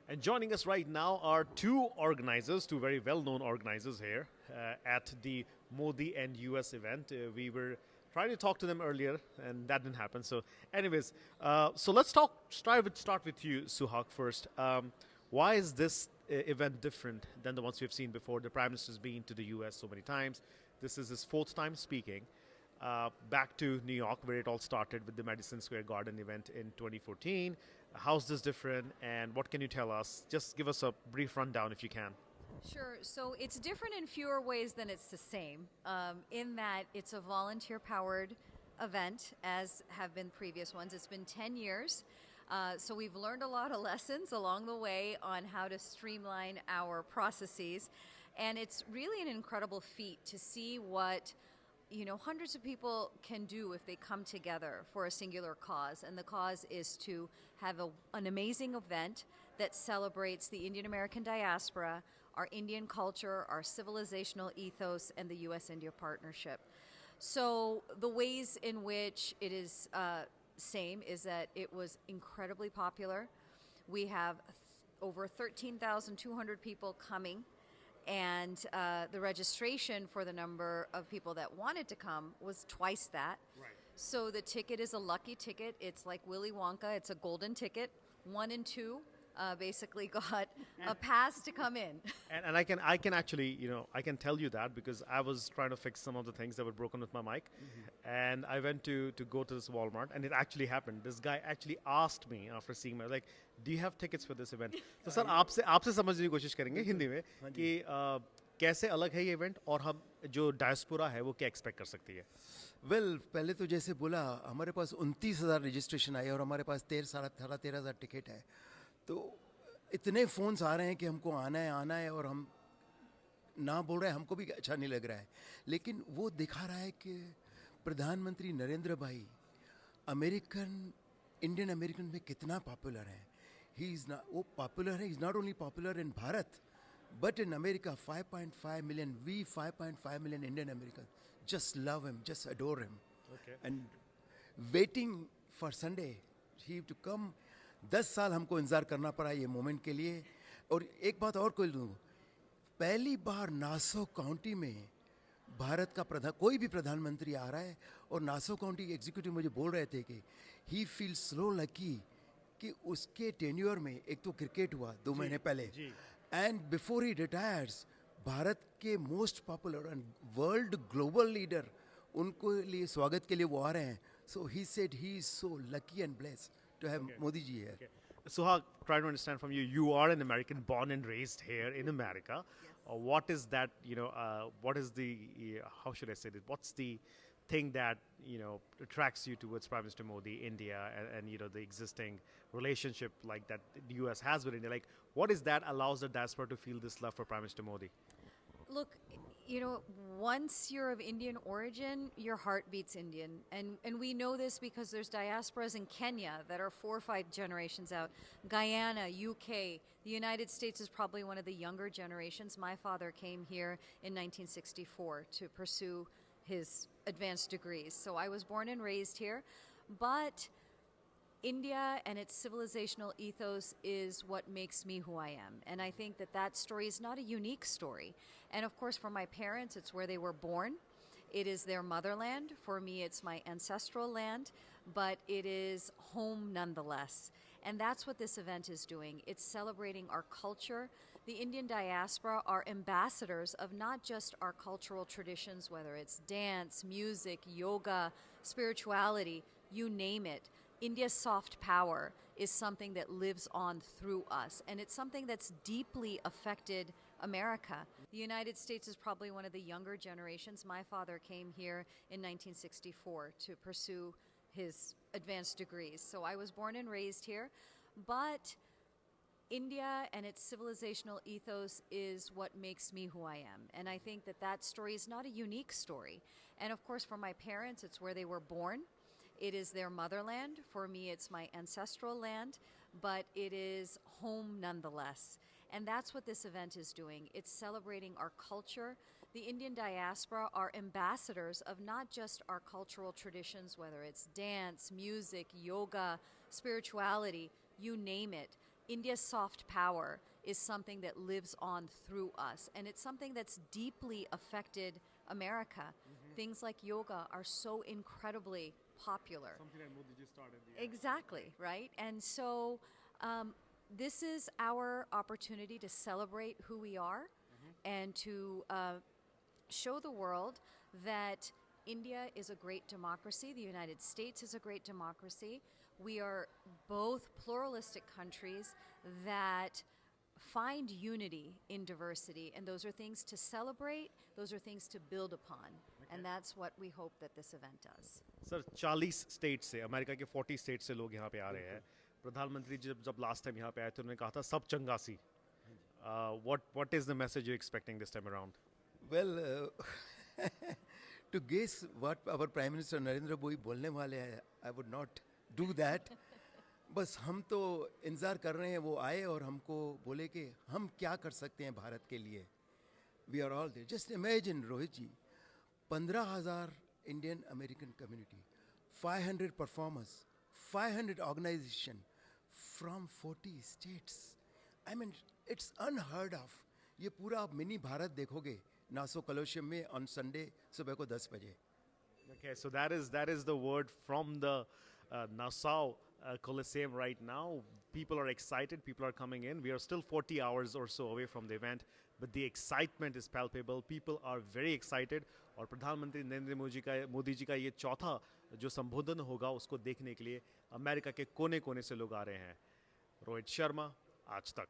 And joining us right now are two very well known organizers here at the Modi and US event. We were trying to talk to them earlier, and that didn't happen. So, anyways, so let's start with you, Suhak, first. Why is this event different than the ones we've seen before? The Prime Minister's been to the US so many times. This is his fourth time speaking. Back to New York, where it all started with the Madison Square Garden event in 2014. How's this different, and what can you tell us? Just give us a brief rundown if you can. Sure. So it's different in fewer ways than it's the same, in that it's a volunteer powered event, as have been previous ones. It's been 10 years. So we've learned a lot of lessons along the way on how to streamline our processes. And it's really an incredible feat to see what hundreds of people can do if they come together for a singular cause. And the cause is to have an amazing event that celebrates the Indian American diaspora, our Indian culture, our civilizational ethos, and the U.S. India partnership. So the ways in which it is same is that it was incredibly popular. We have over 13,200 people coming, and the registration for the number of people that wanted to come was twice that. Right. So the ticket is a lucky ticket. It's like Willy Wonka. It's a golden ticket. One and two basically got a pass to come in. And I can actually I can tell you that because I was trying to fix some of the things that were broken with my mic, and I went to go to this Walmart, and it actually happened. This guy actually asked me after seeing me, like, do you have tickets for this event? तो sir आपसे आपसे समझने की कोशिश करेंगे हिंदी में कि कैसे अलग है ये इवेंट और हम जो डायस्पोरा है वो क्या एक्सपेक्ट कर सकती है. पहले तो जैसे बोला हमारे पास 29,000 रजिस्ट्रेशन आए और हमारे पास 13,000 टिकट है. तो इतने फ़ोन्स आ रहे हैं कि हमको आना है और हम ना बोल रहे हैं, हमको भी अच्छा नहीं लग रहा है. लेकिन वो दिखा रहा है कि प्रधानमंत्री नरेंद्र भाई इंडियन अमेरिकन में कितना पॉपुलर है. वो पॉपुलर है. He is not only popular in Bharat but in America 5.5 million, 5.5 million Indian Americans just love him, just adore him. Okay. And waiting for Sunday he to come. 10 साल हमको इंतज़ार करना पड़ा ये मोमेंट के लिए. और एक बात और कोई दूँ, पहली बार नासो काउंटी में भारत का कोई भी प्रधानमंत्री आ रहा है. और नासो काउंटी एग्जीक्यूटिव मुझे बोल रहे थे कि ही फील सो लकी कि उसके टेन्योर में एक तो क्रिकेट हुआ 2 महीने पहले, and before he retires Bharat के most popular and world global leader उनको लिए स्वागत के लिए वो आ रहे हैं. So he said he is so lucky and blessed to have Modi ji here. Okay. Suhag, try to understand from you. You are an American, born and raised here in America. Yes. What is that? What is the? How should I say this? What's the thing that attracts you towards Prime Minister Modi, India, and the existing relationship like that the U.S. has with India? Like, what is that allows the diaspora to feel this love for Prime Minister Modi? Look, once you're of Indian origin, your heart beats Indian. And we know this because there's diasporas in Kenya that are 4 or 5 generations out. Guyana, UK, the United States is probably one of the younger generations. My father came here in 1964 to pursue his advanced degrees. So I was born and raised here. But India and its civilizational ethos is what makes me who I am. And I think that story is not a unique story. And of course, for my parents, it's where they were born. It is their motherland. For me, it's my ancestral land, but it is home nonetheless. And that's what this event is doing. It's celebrating our culture. The Indian diaspora are ambassadors of not just our cultural traditions, whether it's dance, music, yoga, spirituality, you name it. India's soft power is something that lives on through us, and it's something that's deeply affected America. The United States is probably one of the younger generations. My father came here in 1964 to pursue his advanced degrees. So I was born and raised here, but India and its civilizational ethos is what makes me who I am. And I think that story is not a unique story. And of course, for my parents, it's where they were born. It is their motherland. For me, it's my ancestral land, but it is home nonetheless. And that's what this event is doing. It's celebrating our culture. The Indian diaspora are ambassadors of not just our cultural traditions, whether it's dance, music, yoga, spirituality, you name it. India's soft power is something that lives on through us, and it's something that's deeply affected America. Things like yoga are so incredibly popular. Something that Modi ji started. Exactly, right? And so this is our opportunity to celebrate who we are and to show the world that India is a great democracy, the United States is a great democracy. We are both pluralistic countries that find unity in diversity, and those are things to celebrate, those are things to build upon, and that's what we hope that this event does. Sir 40 state से, America के 40 state से लोग यहाँ पे आ रहे हैं. प्रधानमंत्री जी जब लास्ट टाइम यहाँ पे आए थे उन्होंने कहा था सब चंगासी. What is the message you're expecting this time around? Well, to guess what our Prime Minister Narendra Modi बोलने वाले हैं, I would not do that. बस हम तो इंतज़ार कर रहे हैं वो आए और हमको बोले कि हम क्या कर सकते हैं भारत के लिए. We are all there. Just imagine, Rohit ji, 15,000 Indian American community, 500 performers, 500 organization from 40 states. I mean, it's unheard of. ये पूरा आप मिनी भारत देखोगे नासो कलोशियम में on Sunday सुबह को 10 बजे. Okay, so that is the word from the Nassau Coliseum right now. People are excited. People are coming in. We are still 40 hours or so away from the event, but the excitement is palpable. People are very excited. और प्रधानमंत्री नरेंद्र मोदी जी का ये चौथा जो संबोधन होगा उसको देखने के लिए अमेरिका के कोने-कोने से लोग आ रहे हैं. रोहित शर्मा, आज तक.